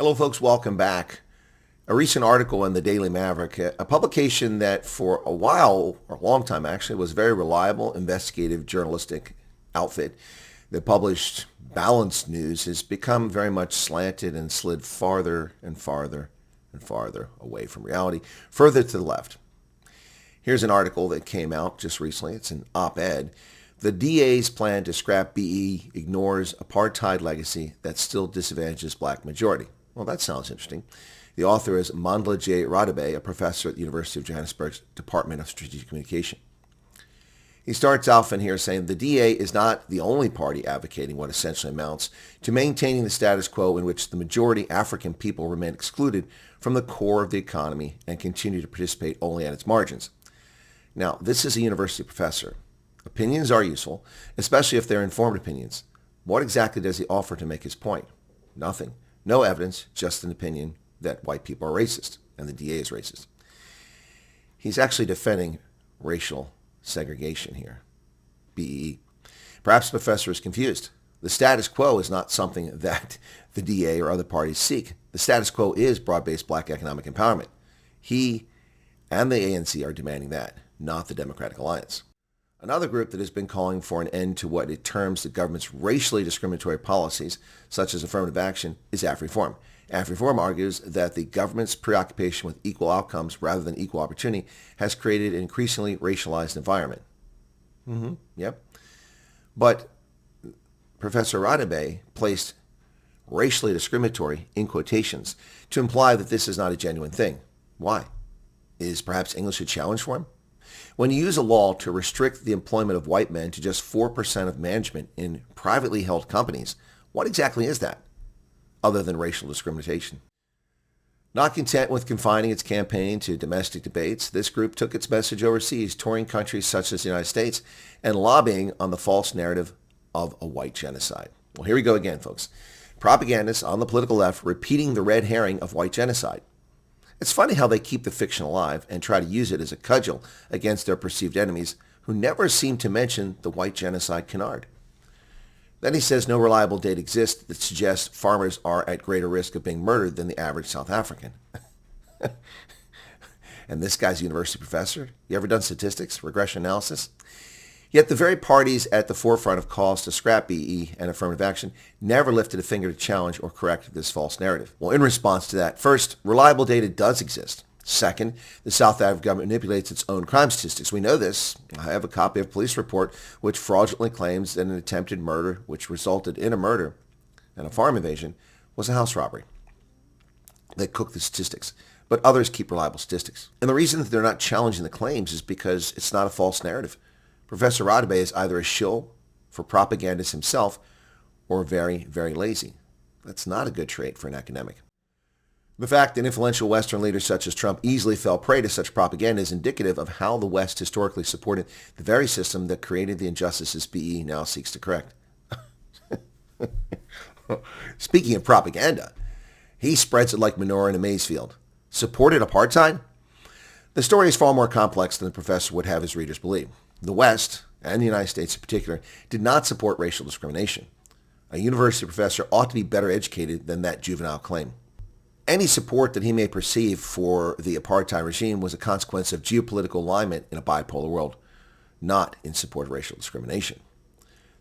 Hello folks, welcome back. A recent article in the Daily Maverick, a publication that for a while, or a long time actually, was a very reliable investigative journalistic outfit that published balanced news, has become very much slanted and slid farther and farther and farther away from reality, further to the left. Here's an article that came out just recently. It's an op-ed. The DA's plan to scrap BE ignores apartheid legacy that still disadvantages black majority. Well, that sounds interesting. The author is Mandla J. Radebe, a professor at the University of Johannesburg's Department of Strategic Communication. He starts off in here saying the DA is not the only party advocating what essentially amounts to maintaining the status quo in which the majority African people remain excluded from the core of the economy and continue to participate only at its margins. Now, this is a university professor. Opinions are useful, especially if they're informed opinions. What exactly does he offer to make his point? Nothing. No evidence, just an opinion that white people are racist and the DA is racist. He's actually defending racial segregation here, BEE. Perhaps the professor is confused. The status quo is not something that the DA or other parties seek. The status quo is broad-based black economic empowerment. He and the ANC are demanding that, not the Democratic Alliance. Another group that has been calling for an end to what it terms the government's racially discriminatory policies, such as affirmative action, is AfReform. AfReform argues that the government's preoccupation with equal outcomes rather than equal opportunity has created an increasingly racialized environment. Yep. But Professor Radebe placed racially discriminatory in quotations to imply that this is not a genuine thing. Why? Is perhaps English a challenge for him? When you use a law to restrict the employment of white men to just 4% of management in privately held companies, what exactly is that, other than racial discrimination? Not content with confining its campaign to domestic debates, this group took its message overseas, touring countries such as the United States and lobbying on the false narrative of a white genocide. Well, here we go again, folks. Propagandists on the political left repeating the red herring of white genocide. It's funny how they keep the fiction alive and try to use it as a cudgel against their perceived enemies who never seem to mention the white genocide canard. Then he says no reliable data exists that suggests farmers are at greater risk of being murdered than the average South African. And this guy's a university professor? You ever done statistics, regression analysis? Yet the very parties at the forefront of calls to scrap BE and affirmative action never lifted a finger to challenge or correct this false narrative. Well, in response to that, first, reliable data does exist. Second, the South African government manipulates its own crime statistics. We know this. I have a copy of a police report which fraudulently claims that an attempted murder, which resulted in a murder and a farm invasion, was a house robbery. They cook the statistics, but others keep reliable statistics. And the reason that they're not challenging the claims is because it's not a false narrative. Professor Radebe is either a shill for propagandist himself or very, very lazy. That's not a good trait for an academic. The fact that influential Western leaders such as Trump easily fell prey to such propaganda is indicative of how the West historically supported the very system that created the injustices BE now seeks to correct. Speaking of propaganda, he spreads it like manure in a maize field. Supported apartheid? The story is far more complex than the professor would have his readers believe. The West, and the United States in particular, did not support racial discrimination. A university professor ought to be better educated than that juvenile claim. Any support that he may perceive for the apartheid regime was a consequence of geopolitical alignment in a bipolar world, not in support of racial discrimination.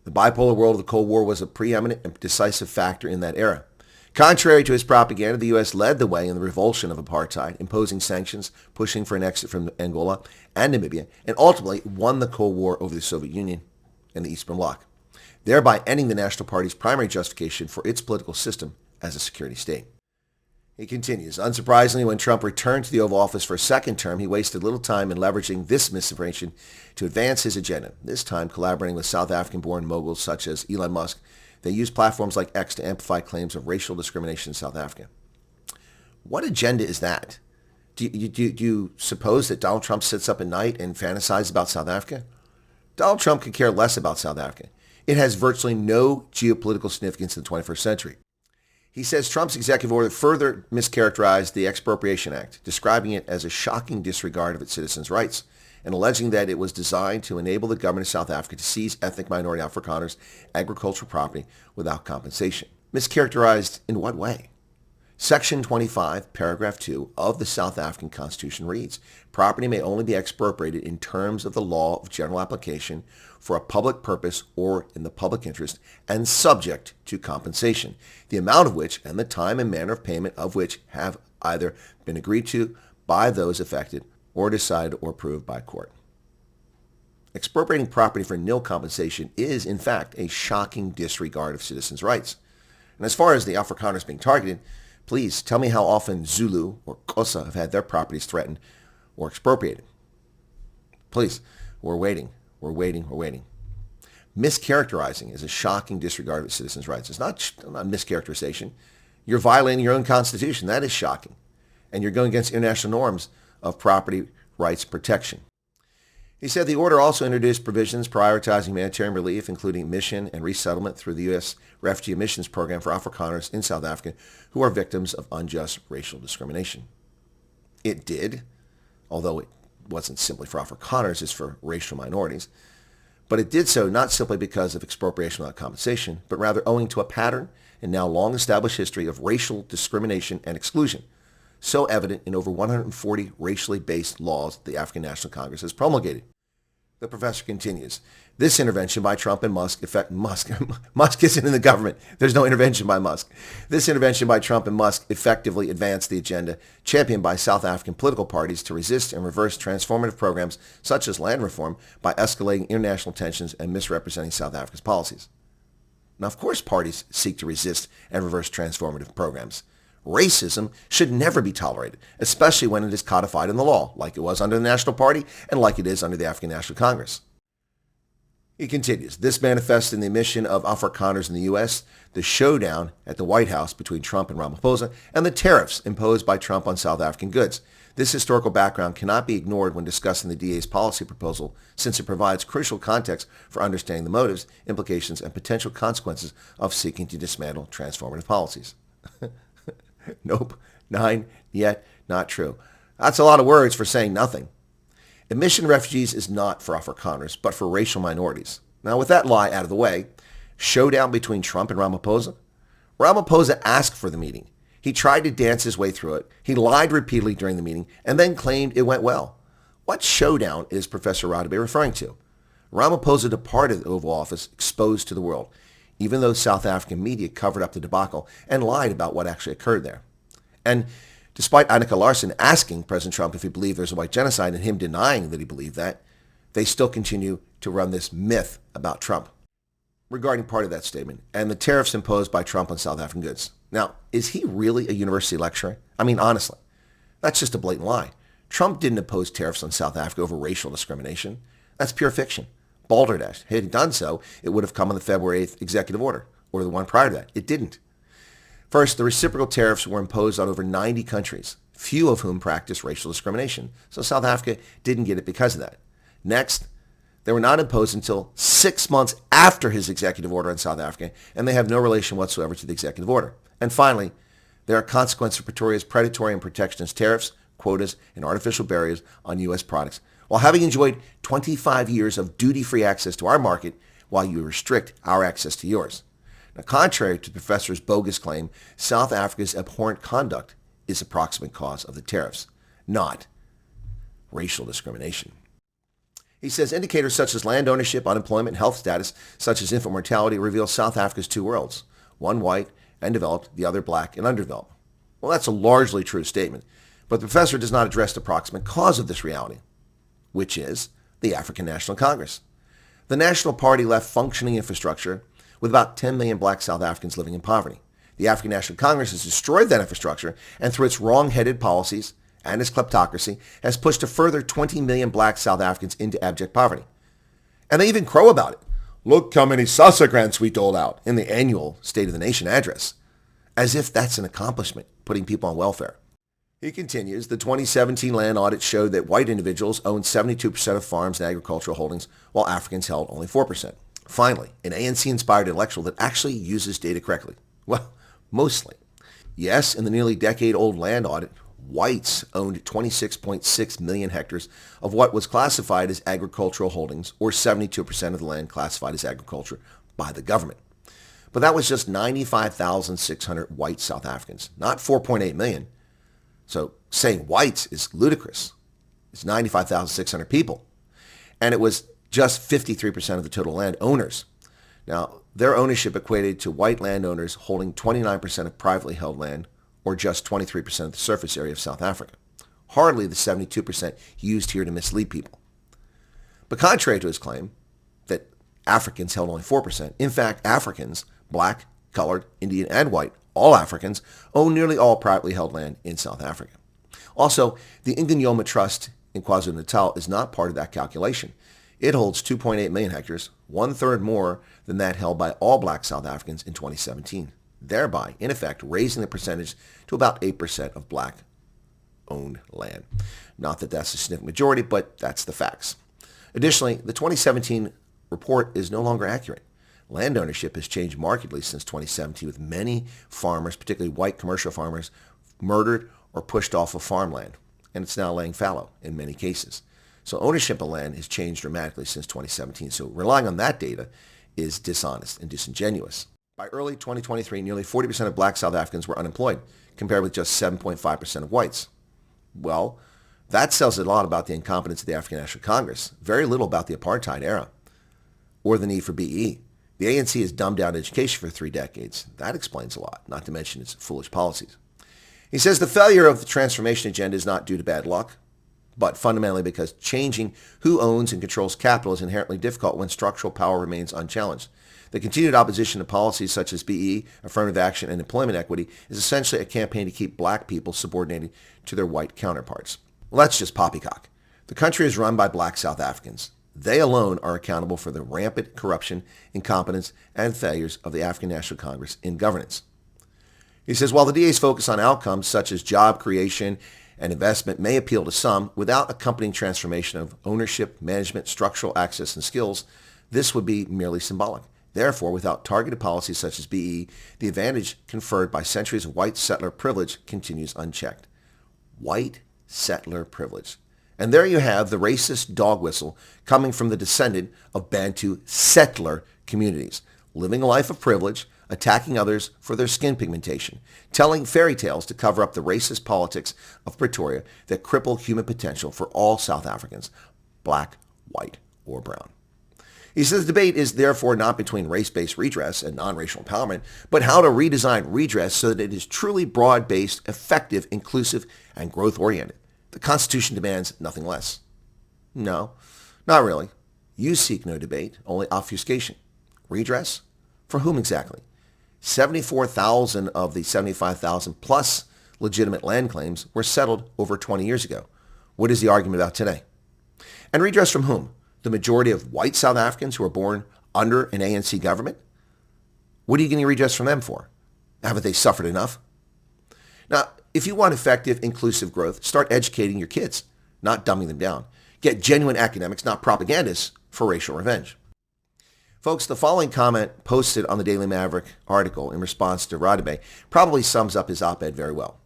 The bipolar world of the Cold War was a preeminent and decisive factor in that era. Contrary to his propaganda, the U.S. led the way in the revulsion of apartheid, imposing sanctions, pushing for an exit from Angola and Namibia, and ultimately won the Cold War over the Soviet Union and the Eastern Bloc, thereby ending the National Party's primary justification for its political system as a security state. He continues, unsurprisingly, when Trump returned to the Oval Office for a second term, he wasted little time in leveraging this misinformation to advance his agenda, this time collaborating with South African-born moguls such as Elon Musk. They use platforms like X to amplify claims of racial discrimination in South Africa. What agenda is that? Do you suppose that Donald Trump sits up at night and fantasizes about South Africa? Donald Trump could care less about South Africa. It has virtually no geopolitical significance in the 21st century. He says Trump's executive order further mischaracterized the Expropriation Act, describing it as a shocking disregard of its citizens' rights, and alleging that it was designed to enable the government of South Africa to seize ethnic minority Afrikaners' agricultural property without compensation. Mischaracterized in what way? Section 25, paragraph 2 of the South African Constitution reads, property may only be expropriated in terms of the law of general application for a public purpose or in the public interest and subject to compensation, the amount of which and the time and manner of payment of which have either been agreed to by those affected or decided or approved by court. Expropriating property for nil compensation is, in fact, a shocking disregard of citizens' rights. And as far as the Afrikaners being targeted, please tell me how often Zulu or Xhosa have had their properties threatened or expropriated. Please, we're waiting. Mischaracterizing is a shocking disregard of citizens' rights. It's not mischaracterization. You're violating your own constitution. That is shocking. And you're going against international norms of property rights protection. He said the order also introduced provisions prioritizing humanitarian relief, including admission and resettlement through the U.S. Refugee Admissions Program for Afrikaners in South Africa who are victims of unjust racial discrimination. It did, although it wasn't simply for Afrikaners, it's for racial minorities. But it did so not simply because of expropriation without compensation, but rather owing to a pattern and now long-established history of racial discrimination and exclusion, so evident in over 140 racially based laws the African National Congress has promulgated. The professor continues, this intervention by Trump and Musk isn't in the government. There's no intervention by Musk. This intervention by Trump and Musk effectively advanced the agenda championed by South African political parties to resist and reverse transformative programs such as land reform by escalating international tensions and misrepresenting South Africa's policies. Now, of course, parties seek to resist and reverse transformative programs. Racism should never be tolerated, especially when it is codified in the law, like it was under the National Party and like it is under the African National Congress. He continues, this manifests in the admission of Afrikaners in the U.S., the showdown at the White House between Trump and Ramaphosa, and the tariffs imposed by Trump on South African goods. This historical background cannot be ignored when discussing the DA's policy proposal, since it provides crucial context for understanding the motives, implications, and potential consequences of seeking to dismantle transformative policies. Nope, 9, yet, not true. That's a lot of words for saying nothing. Admission of refugees is not for Afrikaners, but for racial minorities. Now, with that lie out of the way, showdown between Trump and Ramaphosa? Ramaphosa asked for the meeting. He tried to dance his way through it. He lied repeatedly during the meeting and then claimed it went well. What showdown is Professor Rodabay referring to? Ramaphosa departed the Oval Office exposed to the world, even though South African media covered up the debacle and lied about what actually occurred there. And despite Annika Larsen asking President Trump if he believed there's a white genocide and him denying that he believed that, they still continue to run this myth about Trump. Regarding part of that statement and the tariffs imposed by Trump on South African goods. Now, is he really a university lecturer? I mean, honestly, that's just a blatant lie. Trump didn't impose tariffs on South Africa over racial discrimination. That's pure fiction. Balderdash. Had he done so, it would have come on the February 8th executive order, or the one prior to that. It didn't. First, the reciprocal tariffs were imposed on over 90 countries, few of whom practice racial discrimination, so South Africa didn't get it because of that. Next, they were not imposed until 6 months after his executive order on South Africa, and they have no relation whatsoever to the executive order. And finally, there are consequences of Pretoria's predatory and protectionist tariffs, quotas, and artificial barriers on U.S. products, while having enjoyed 25 years of duty-free access to our market while you restrict our access to yours. Now, contrary to the professor's bogus claim, South Africa's abhorrent conduct is the proximate cause of the tariffs, not racial discrimination. He says indicators such as land ownership, unemployment, and health status, such as infant mortality, reveal South Africa's two worlds, one white and developed, the other black and underdeveloped. Well, that's a largely true statement, but the professor does not address the proximate cause of this reality, which is the African National Congress. The National Party left functioning infrastructure with about 10 million black South Africans living in poverty. The African National Congress has destroyed that infrastructure and through its wrong-headed policies and its kleptocracy has pushed a further 20 million black South Africans into abject poverty. And they even crow about it. Look how many SASSA grants we doled out in the annual State of the Nation address. As if that's an accomplishment, putting people on welfare. He continues, the 2017 land audit showed that white individuals owned 72% of farms and agricultural holdings, while Africans held only 4%. Finally, an ANC-inspired intellectual that actually uses data correctly. Well, mostly. Yes, in the nearly decade-old land audit, whites owned 26.6 million hectares of what was classified as agricultural holdings, or 72% of the land classified as agriculture by the government. But that was just 95,600 white South Africans, not 4.8 million. So saying whites is ludicrous. It's 95,600 people. And it was just 53% of the total land owners. Now, their ownership equated to white landowners holding 29% of privately held land, or just 23% of the surface area of South Africa. Hardly the 72% used here to mislead people. But contrary to his claim that Africans held only 4%, in fact, Africans, black, colored, Indian, and white, all Africans, own nearly all privately held land in South Africa. Also, the Inganyoma Trust in KwaZulu-Natal is not part of that calculation. It holds 2.8 million hectares, one-third more than that held by all black South Africans in 2017, thereby, in effect, raising the percentage to about 8% of black-owned land. Not that that's a significant majority, but that's the facts. Additionally, the 2017 report is no longer accurate. Land ownership has changed markedly since 2017, with many farmers, particularly white commercial farmers, murdered or pushed off of farmland, and it's now laying fallow in many cases. So ownership of land has changed dramatically since 2017. So relying on that data is dishonest and disingenuous. By early 2023, nearly 40% of black South Africans were unemployed, compared with just 7.5% of whites. Well, that says a lot about the incompetence of the African National Congress, very little about the apartheid era or the need for BE. The ANC has dumbed down education for 3 decades. That explains a lot, not to mention its foolish policies. He says the failure of the transformation agenda is not due to bad luck, but fundamentally because changing who owns and controls capital is inherently difficult when structural power remains unchallenged. The continued opposition to policies such as BE, affirmative action, and employment equity is essentially a campaign to keep black people subordinated to their white counterparts. Well, that's just poppycock. The country is run by black South Africans. They alone are accountable for the rampant corruption, incompetence, and failures of the African National Congress in governance. He says, while the DA's focus on outcomes such as job creation and investment may appeal to some, without accompanying transformation of ownership, management, structural access, and skills, this would be merely symbolic. Therefore, without targeted policies such as BE, the advantage conferred by centuries of white settler privilege continues unchecked. White settler privilege. And there you have the racist dog whistle coming from the descendant of Bantu settler communities, living a life of privilege, attacking others for their skin pigmentation, telling fairy tales to cover up the racist politics of Pretoria that cripple human potential for all South Africans, black, white, or brown. He says the debate is therefore not between race-based redress and non-racial empowerment, but how to redesign redress so that it is truly broad-based, effective, inclusive, and growth-oriented. The Constitution demands nothing less. No, not really. You seek no debate, only obfuscation. Redress? For whom exactly? 74,000 of the 75,000 plus legitimate land claims were settled over 20 years ago. What is the argument about today? And redress from whom? The majority of white South Africans who were born under an ANC government? What are you getting redress from them for? Haven't they suffered enough? Now, if you want effective, inclusive growth, start educating your kids, not dumbing them down. Get genuine academics, not propagandists, for racial revenge. Folks, the following comment posted on the Daily Maverick article in response to Radebe probably sums up his op-ed very well.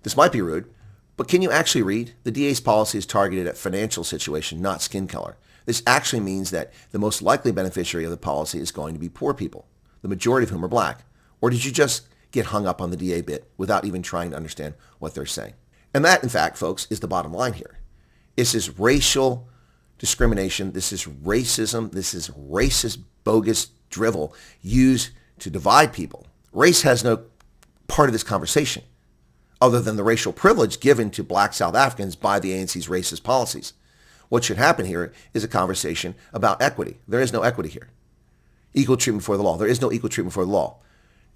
This might be rude, but can you actually read? The DA's policy is targeted at financial situation, not skin color. This actually means that the most likely beneficiary of the policy is going to be poor people, the majority of whom are black. Or did you just get hung up on the DA bit without even trying to understand what they're saying? And that, in fact, folks, is the bottom line here. This is racial discrimination. This is racism. This is racist, bogus drivel used to divide people. Race has no part of this conversation other than the racial privilege given to black South Africans by the ANC's racist policies. What should happen here is a conversation about equity. There is no equity here. Equal treatment before the law. There is no equal treatment before the law.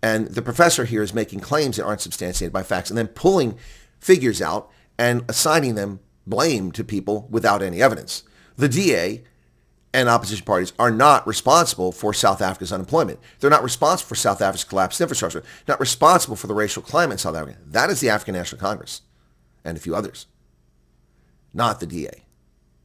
And the professor here is making claims that aren't substantiated by facts and then pulling figures out and assigning them blame to people without any evidence. The DA and opposition parties are not responsible for South Africa's unemployment. They're not responsible for South Africa's collapsed infrastructure, not responsible for the racial climate in South Africa. That is the African National Congress and a few others, not the DA.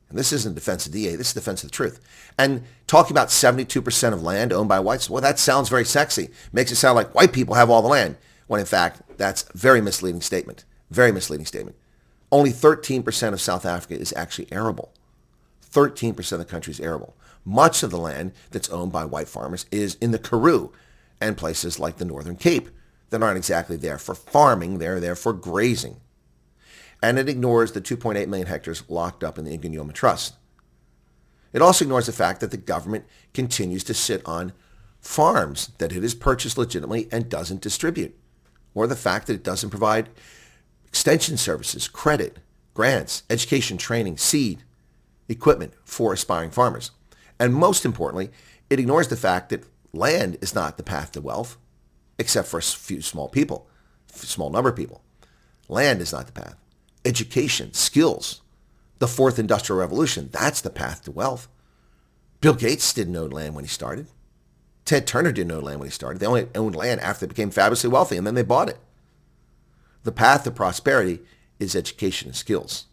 And this isn't defense of the DA, this is defense of the truth. And talking about 72% of land owned by whites, well, that sounds very sexy. Makes it sound like white people have all the land, when in fact, that's a very misleading statement. Very misleading statement. Only 13% of South Africa is actually arable. 13% of the country is arable. Much of the land that's owned by white farmers is in the Karoo and places like the Northern Cape that aren't exactly there for farming, they're there for grazing. And it ignores the 2.8 million hectares locked up in the Ingonioma Trust. It also ignores the fact that the government continues to sit on farms that it has purchased legitimately and doesn't distribute, or the fact that it doesn't provide extension services, credit, grants, education, training, seed, equipment for aspiring farmers. And most importantly, it ignores the fact that land is not the path to wealth, except for a few small people, a small number of people. Land is not the path. Education, skills, the fourth industrial revolution, that's the path to wealth. Bill Gates didn't own land when he started. Ted Turner didn't own land when he started. They only owned land after they became fabulously wealthy, and then they bought it. The path to prosperity is education and skills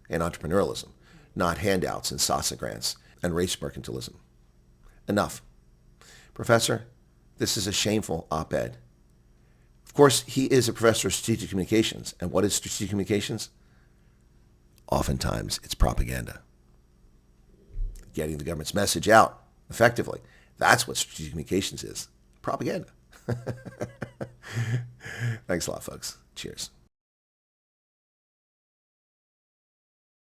and entrepreneurialism, not handouts and SASA grants and race mercantilism. Enough. Professor, this is a shameful op-ed. Of course, he is a professor of strategic communications. And what is strategic communications? Oftentimes, it's propaganda. Getting the government's message out effectively. That's what strategic communications is. Propaganda. Thanks a lot, folks. Cheers.